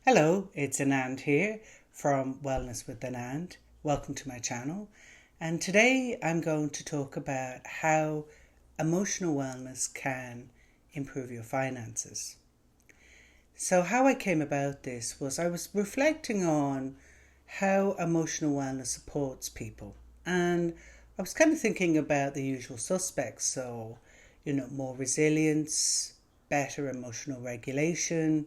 Hello, it's Anand here from Wellness with Anand. Welcome to my channel. And today I'm going to talk about how emotional wellness can improve your finances. So how I came about this was I was reflecting on how emotional wellness supports people. And I was kind of thinking about the usual suspects. So, more resilience, better emotional regulation,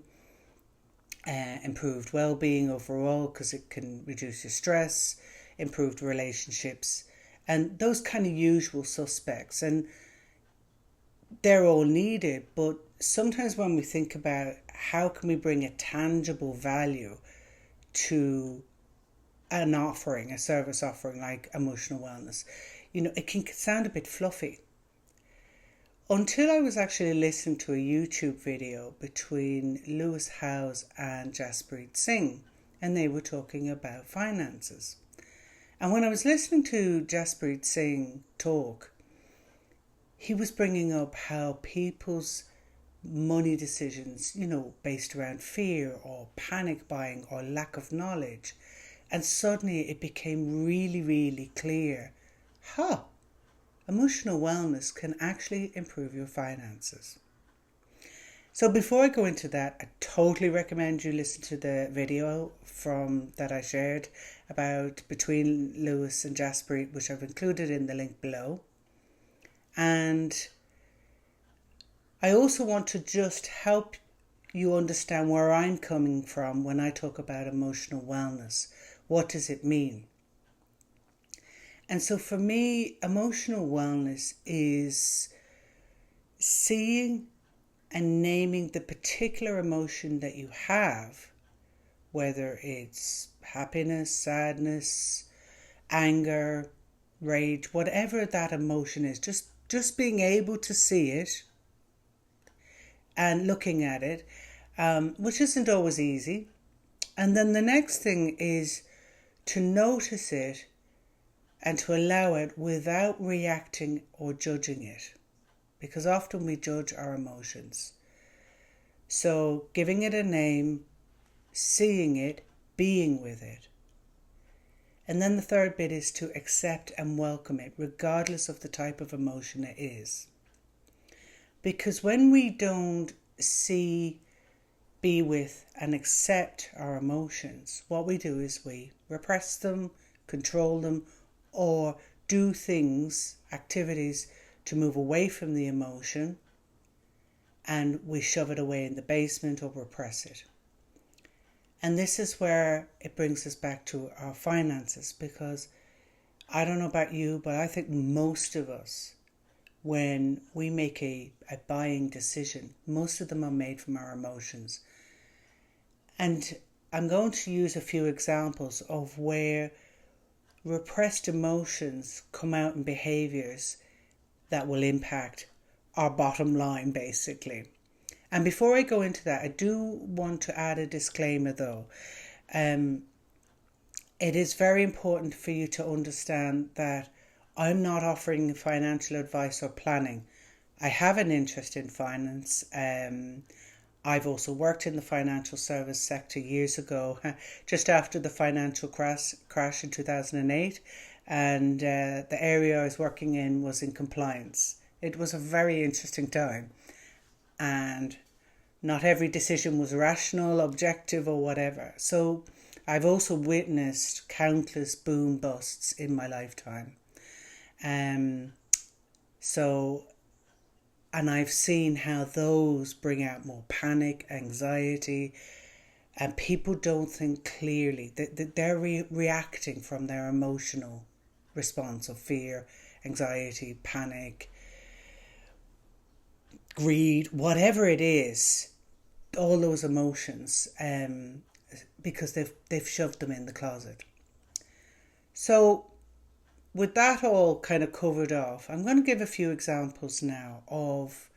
improved well-being overall because it can reduce your stress, improved relationships, and those kind of usual suspects. And they're all needed, but sometimes when we think about how can we bring a tangible value to an offering, a service offering like emotional wellness, it can sound a bit fluffy. Until I was actually listening to a YouTube video between Lewis Howes and Jaspreet Singh, and they were talking about finances. And when I was listening to Jaspreet Singh talk, he was bringing up how people's money decisions, based around fear or panic buying or lack of knowledge. And suddenly it became really, really clear, emotional wellness can actually improve your finances. So before I go into that, I totally recommend you listen to the video that I shared about between Lewis and Jaspreet, which I've included in the link below. And I also want to just help you understand where I'm coming from when I talk about emotional wellness. What does it mean? And so for me, emotional wellness is seeing and naming the particular emotion that you have, whether it's happiness, sadness, anger, rage, whatever that emotion is, just being able to see it and looking at it, which isn't always easy. And then the next thing is to notice it and to allow it without reacting or judging it, because often we judge our emotions. So giving it a name, seeing it, being with it. And then the third bit is to accept and welcome it, regardless of the type of emotion it is. Because when we don't see, be with, and accept our emotions, what we do is we repress them, control them, or do things, activities to move away from the emotion, and we shove it away in the basement or repress it. And this is where it brings us back to our finances, because I don't know about you, but I think most of us, when we make a buying decision, most of them are made from our emotions. And I'm going to use a few examples of where repressed emotions come out in behaviours that will impact our bottom line, basically. And before I go into that, I do want to add a disclaimer though. It is very important for you to understand that I'm not offering financial advice or planning. I have an interest in finance. I've also worked in the financial service sector years ago, just after the financial crash in 2008. And the area I was working in was in compliance. It was a very interesting time. And not every decision was rational, objective, or whatever. So I've also witnessed countless boom busts in my lifetime. And I've seen how those bring out more panic, anxiety, and people don't think clearly. They're reacting from their emotional response of fear, anxiety, panic, greed, whatever it is, all those emotions, because they've shoved them in the closet. So with that all kind of covered off, I'm going to give a few examples now of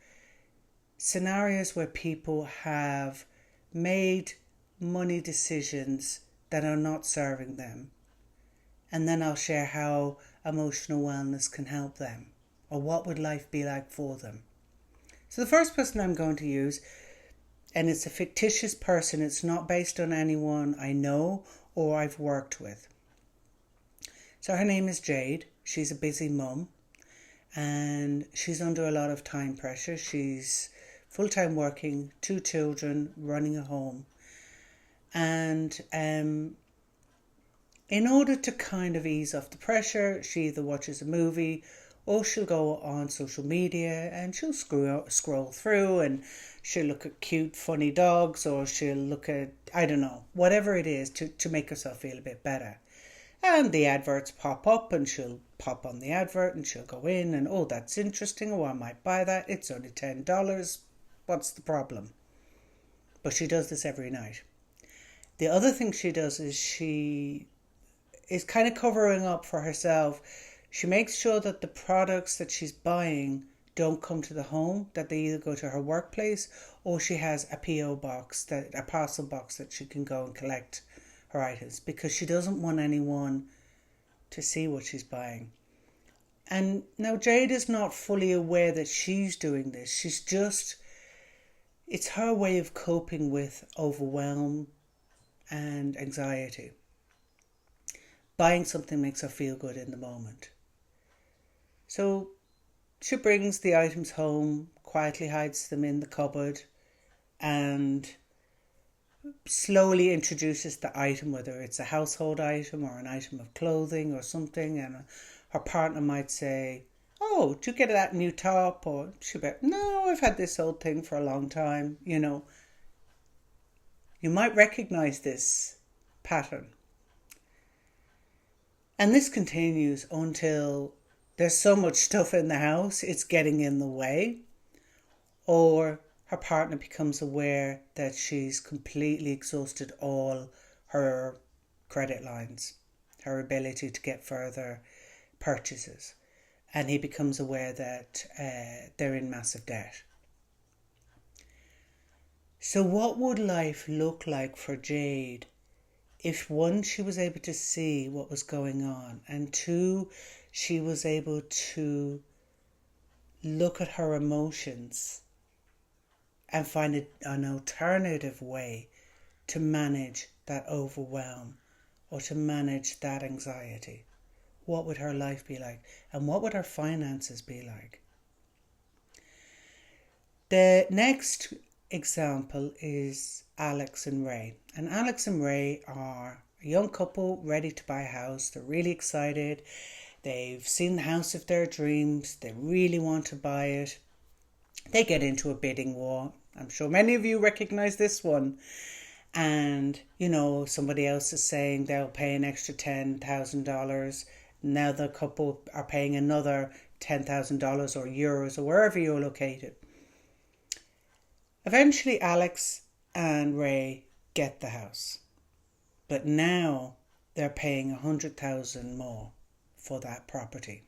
scenarios where people have made money decisions that are not serving them. And then I'll share how emotional wellness can help them, or what would life be like for them. So the first person I'm going to use And it's a fictitious person. It's not based on anyone I know or I've worked with. So her name is Jade. She's a busy mum and she's under a lot of time pressure. She's full-time working, 2 children, running a home. And in order to kind of ease off the pressure, she either watches a movie or she'll go on social media and she'll scroll through and she'll look at cute, funny dogs, or she'll look at, I don't know, whatever it is to make herself feel a bit better. And the adverts pop up and she'll pop on the advert and she'll go in and, oh, that's interesting. Oh, I might buy that. It's only $10. What's the problem? But she does this every night. The other thing she does is she is kind of covering up for herself. She makes sure that the products that she's buying don't come to the home, that they either go to her workplace or she has a PO box, a parcel box that she can go and collect her items, because she doesn't want anyone to see what she's buying. And now Jade is not fully aware that she's doing this. It's her way of coping with overwhelm and anxiety. Buying something makes her feel good in the moment. So she brings the items home, quietly hides them in the cupboard, and slowly introduces the item, whether it's a household item or an item of clothing or something, and her partner might say, oh, did you get that new top? Or she'll be, no, I've had this old thing for a long time. You know, you might recognize this pattern. And this continues until there's so much stuff in the house, it's getting in the way. Or her partner becomes aware that she's completely exhausted all her credit lines, her ability to get further purchases. And he becomes aware that they're in massive debt. So what would life look like for Jade if, one, she was able to see what was going on, and two, she was able to look at her emotions and find an alternative way to manage that overwhelm or to manage that anxiety? What would her life be like? And what would her finances be like? The next example is Alex and Ray. And Alex and Ray are a young couple ready to buy a house. They're really excited. They've seen the house of their dreams. They really want to buy it. They get into a bidding war. I'm sure many of you recognize this one. And, you know, somebody else is saying they'll pay an extra $10,000. Now the couple are paying another $10,000 or euros or wherever you're located. Eventually, Alex and Ray get the house. But now they're paying $100,000 more for that property.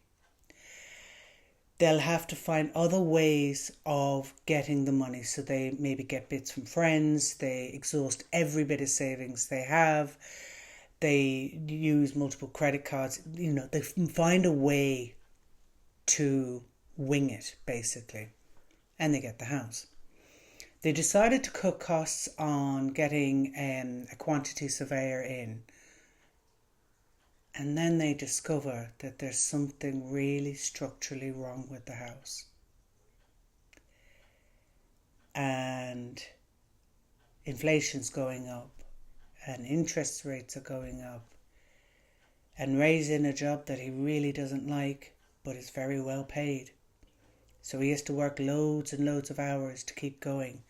They'll have to find other ways of getting the money. So they maybe get bits from friends. They exhaust every bit of savings they have. They use multiple credit cards. You know, they find a way to wing it, basically. And they get the house. They decided to cut costs on getting a quantity surveyor in. And then they discover that there's something really structurally wrong with the house. And inflation's going up. And interest rates are going up. And Ray's in a job that he really doesn't like, but is very well paid. So he has to work loads and loads of hours to keep going.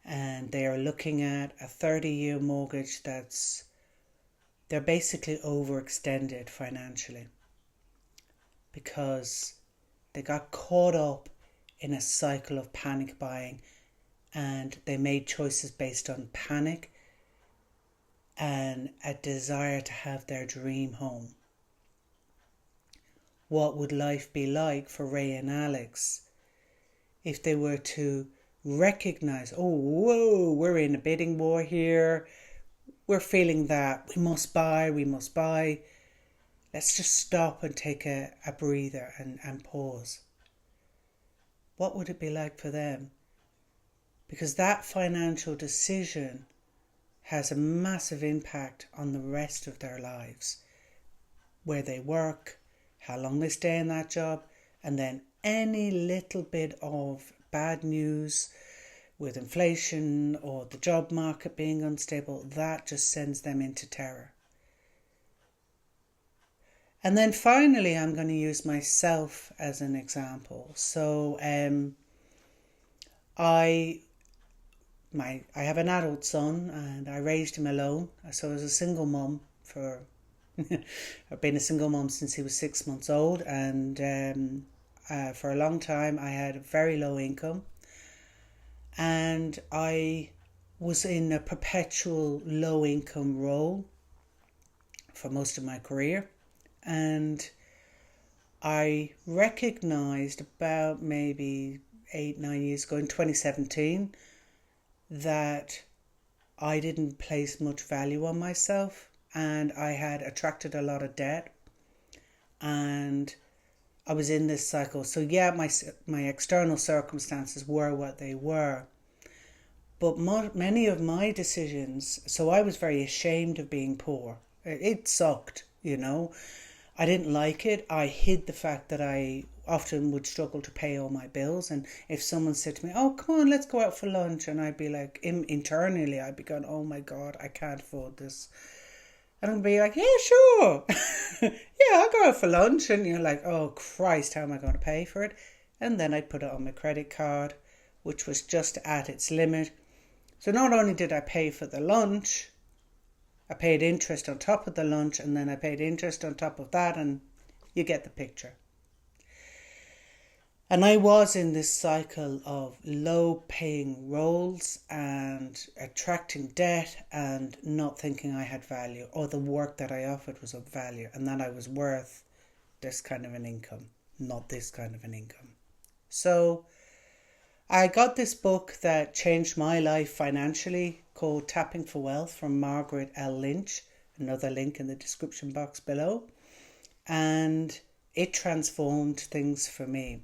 And they are looking at a 30-year mortgage they're basically overextended financially because they got caught up in a cycle of panic buying, and they made choices based on panic and a desire to have their dream home. What would life be like for Ray and Alex if they were to recognize, oh, whoa, we're in a bidding war here. We're feeling that we must buy. Let's just stop and take a breather and pause. What would it be like for them? because that financial decision has a massive impact on the rest of their lives. Where they work, how long they stay in that job, and then any little bit of bad news with inflation or the job market being unstable, that just sends them into terror. And then finally, I'm going to use myself as an example. So I have an adult son and I raised him alone. So I was a single mum I've been a single mum since he was 6 months old, and for a long time I had a very low income, and I was in a perpetual low income role for most of my career. And I recognised about maybe 8-9 years ago, in 2017, that I didn't place much value on myself, and I had attracted a lot of debt, and I was in this cycle. So yeah, my external circumstances were what they were, but many of my decisions, so I was very ashamed of being poor. It sucked, I didn't like it. I hid the fact that I often would struggle to pay all my bills. And if someone said to me, oh, come on, let's go out for lunch, and I'd be like, internally, I'd be going, oh my God, I can't afford this. And I'd be like, yeah, sure. Yeah, I'll go out for lunch. And you're like, oh, Christ, how am I going to pay for it? And then I'd put it on my credit card, which was just at its limit. So not only did I pay for the lunch, I paid interest on top of the lunch, and then I paid interest on top of that, and you get the picture. And I was in this cycle of low paying roles and attracting debt and not thinking I had value, or the work that I offered was of value, and that I was worth this kind of an income, not this kind of an income. So I got this book that changed my life financially called Tapping for Wealth from Margaret L Lynch, another link in the description box below, and it transformed things for me.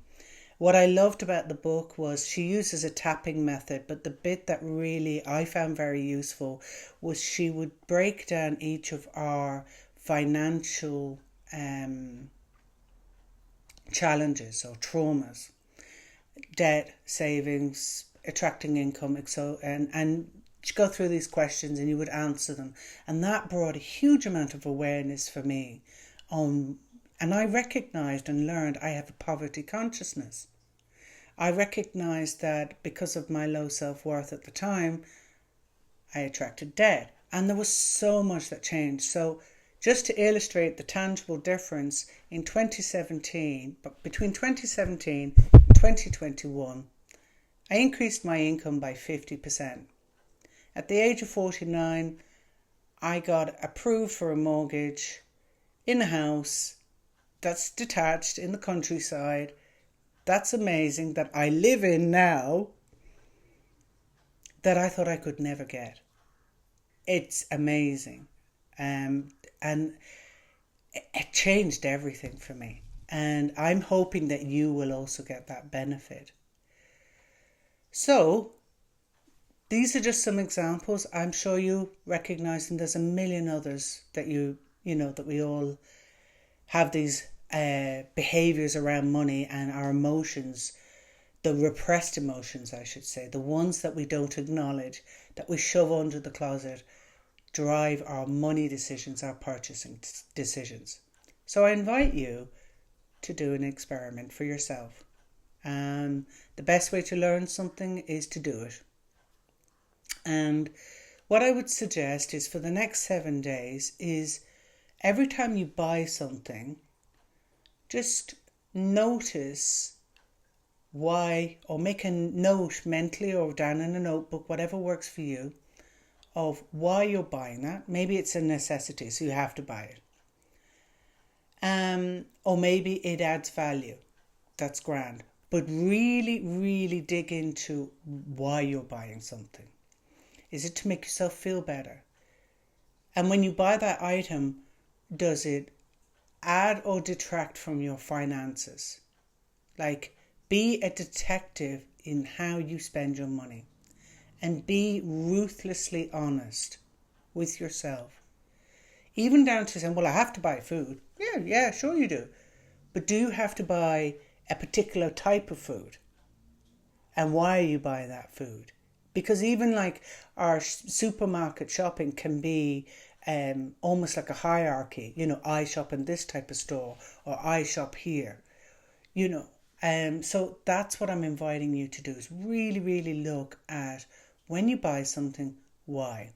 What I loved about the book was she uses a tapping method, but the bit that really I found very useful was she would break down each of our financial challenges or traumas: debt, savings, attracting income, and go through these questions and you would answer them. And that brought a huge amount of awareness for me and I recognised and learned I have a poverty consciousness. I recognised that because of my low self-worth at the time, I attracted debt. And there was so much that changed. So just to illustrate the tangible difference, in 2017, but between 2017 and 2021, I increased my income by 50%. At the age of 49, I got approved for a mortgage in a house that's detached in the countryside. That's amazing, that I live in now, that I thought I could never get. It's amazing. And it changed everything for me. And I'm hoping that you will also get that benefit. So these are just some examples. I'm sure you recognize, and there's a million others that that we all have these behaviours around money and our emotions, the repressed emotions, I should say, the ones that we don't acknowledge, that we shove under the closet, drive our money decisions, our purchasing decisions. So I invite you to do an experiment for yourself. The best way to learn something is to do it. And what I would suggest is, for the next 7 days, is every time you buy something, just notice why, or make a note mentally or down in a notebook, whatever works for you, of why you're buying that. Maybe it's a necessity, so you have to buy it. Or maybe it adds value. That's grand. But really, really dig into why you're buying something. Is it to make yourself feel better? And when you buy that item, does it add or detract from your finances? Like, be a detective in how you spend your money. and be ruthlessly honest with yourself. Even down to saying, well, I have to buy food. Yeah, sure you do. But do you have to buy a particular type of food? And why are you buying that food? Because even like our supermarket shopping can be almost like a hierarchy. You know, I shop in this type of store, or I shop here. You know, so that's what I'm inviting you to do, is really, really look at, when you buy something, why.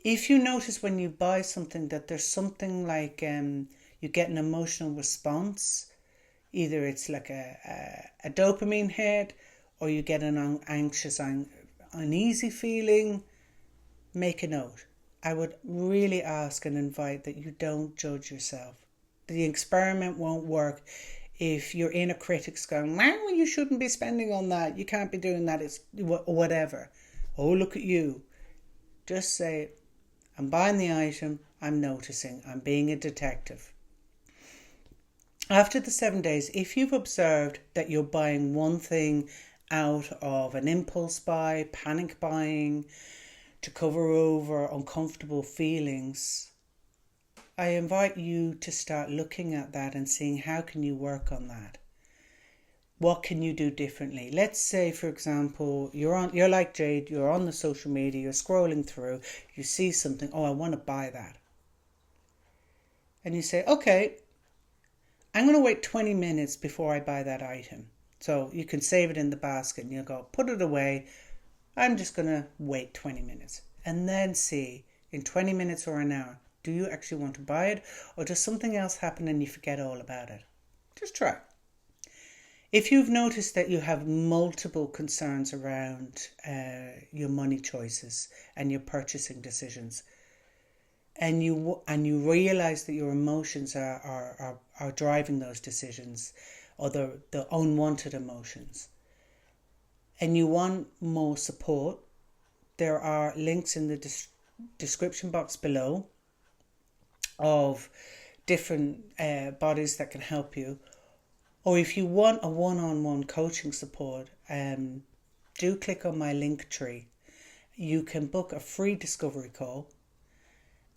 If you notice when you buy something that there's something like you get an emotional response, either it's like a dopamine hit, or you get an anxious, uneasy feeling, make a note. I would really ask and invite that you don't judge yourself. The experiment won't work if your inner critic's going, well, you shouldn't be spending on that, you can't be doing that, it's whatever. Oh, look at you. Just say, I'm buying the item, I'm noticing, I'm being a detective. After the 7 days, if you've observed that you're buying one thing out of an impulse buy, panic buying, to cover over uncomfortable feelings, I invite you to start looking at that and seeing how can you work on that. What can you do differently? Let's say, for example, you're like Jade, you're on the social media, you're scrolling through, you see something, oh, I want to buy that. And you say, okay, I'm going to wait 20 minutes before I buy that item. So you can save it in the basket and you'll go, put it away. I'm just going to wait 20 minutes. And then see, in 20 minutes or an hour, do you actually want to buy it? Or does something else happen and you forget all about it? Just try. If you've noticed that you have multiple concerns around your money choices and your purchasing decisions, and you realise that your emotions are driving those decisions, or the unwanted emotions, and you want more support, there are links in the description box below of different bodies that can help you. Or if you want a one-on-one coaching support, do click on my link tree. You can book a free discovery call.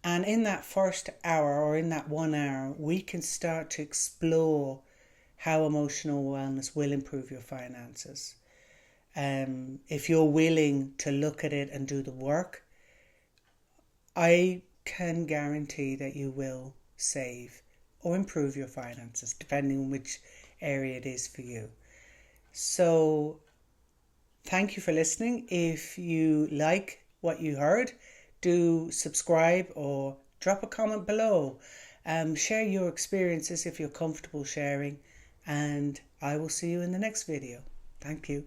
And in that first hour, or in that 1 hour, we can start to explore how emotional wellness will improve your finances. If you're willing to look at it and do the work, I can guarantee that you will save or improve your finances, depending on which area it is for you. So thank you for listening. If you like what you heard, do subscribe or drop a comment below. Share your experiences if you're comfortable sharing, and I will see you in the next video. Thank you.